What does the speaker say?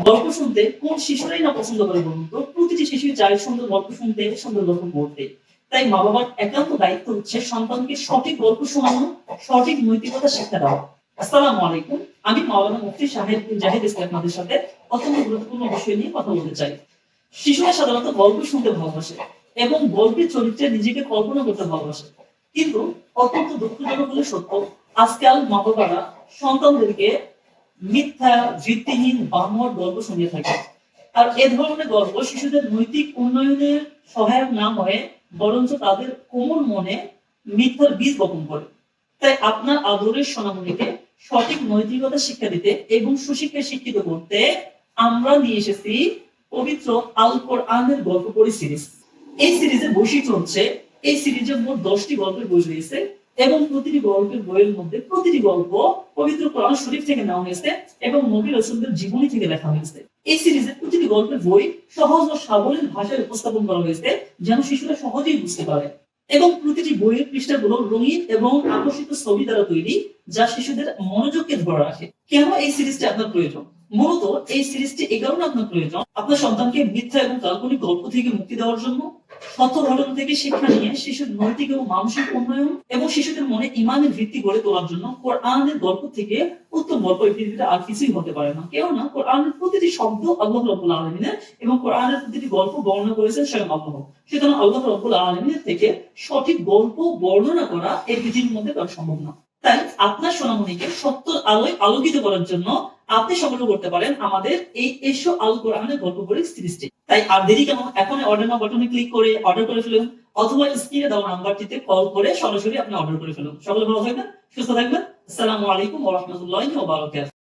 গল্প শুনতে কোন শিশুরাই না পছন্দ করে বলুন তো? প্রতিটি শিশুই চায় সুন্দর গল্প শুনতে, সুন্দর গল্প পড়তে। তাই মা বাবার একান্ত দায়িত্ব হচ্ছে সন্তানকে সঠিক গল্প শোনানো, সঠিক নৈতিকতা শিক্ষা দেওয়া। আসসালামু আলাইকুম। আমি মাওলানা মুফতি জাহিদ ইসলাম আপনাদের সাথে অত্যন্ত গুরুত্বপূর্ণ বিষয় নিয়ে কথা বলতে চাই। শিশুরা সাধারণত গল্প শুনতে ভালোবাসে এবং গল্পের চরিত্রে নিজেকে কল্পনা করতে ভালোবাসে। কিন্তু অত্যন্ত দুঃখজনক হলে সত্য, আজকাল মা বাবারা সন্তানদেরকে মিথ্যা, ভিত্তিহীন, বানোয়াট গল্প শুনিয়ে থাকে। আর এ ধরনের গল্প শিশুদের নৈতিক উন্নয়নের সহায়ক না হয়ে বরঞ্চ তাদের কোমল মনে মিথ্যার বীজ বপন করে। তাই আপনার আদরের সোনামণিকে সঠিক নৈতিকতা শিক্ষা দিতে এবং সুশিক্ষায় শিক্ষিত করতে আমরা নিয়ে এসেছি পবিত্র আল কোরআনের গল্প পড়ি সিরিজ। এই সিরিজের বৈশিষ্ট্য হচ্ছে এই সিরিজে মোট 10টি গল্পের বই রয়েছে এবং প্রতিটি গল্পের বইয়ের মধ্যে প্রতিটি গল্প পবিত্র কোরআন শরীফ থেকে নেওয়া হয়েছে এবং নবী রাসূলদের জীবনী থেকে লেখা হয়েছে। এই সিরিজের প্রতিটি গল্পের বই সহজ ও সাবলীল ভাষায় উপস্থাপন করা হয়েছে যেন শিশুরা সহজেই বুঝতে পারে। এবং প্রতিটি বইয়ের পৃষ্ঠাগুলো রঙিন এবং আকর্ষিত ছবি দ্বারা তৈরি, যা শিশুদের মনোযোগকে ধরে রাখে। কেন এই সিরিজটি আপনার প্রয়োজন? মূলত এই সিরিজটি এই কারণে আপনার প্রয়োজন, আপনার সন্তানকে মিথ্যা এবং কাল্পনিক গল্প থেকে মুক্তি দেওয়ার জন্য, সত্য ঘটনা থেকে শিক্ষা নিয়ে শিশুর নৈতিক এবং মানসিক উন্নয়ন এবং শিশুদের মনে ইমানের ভিত্তি গড়ে তোলার জন্য। কোরআনের গল্প থেকে উত্তম গল্প এই পৃথিবীতে আর কিছুই হতে পারে না। কেননা কোরআনের প্রতিটি শব্দ আল্লাহ রাব্বুল আলামিনের এবং কোরআনের প্রতিটি গল্প বর্ণনা করেছেন স্বয়ং আল্লাহ। সুতরাং আল্লাহ রাব্বুল আলামিনের থেকে সঠিক গল্প বর্ণনা করা এই পৃথিবীর মধ্যে কারো সম্ভব না। তাই আপনার সোনামণিকে সত্যের আলোয় আলোকিত করার জন্য আপনি সংগ্রহ করতে পারেন আমাদের এই এসো আল কোরআনের গল্প বই সিরিজটি। তাই আর দেরি কেন, এখন অর্ডার নাও বাটনে ক্লিক করে অর্ডার করে ফেলুন, অথবা স্ক্রিনে দেওয়া নাম্বারটিতে কল করে সরাসরি আপনি অর্ডার করে ফেলুন। সকলে ভালো থাকবেন, সুস্থ থাকবেন। আসসালামু আলাইকুম ওয়া রাহমাতুল্লাহি ওয়া বারাকাতুহু।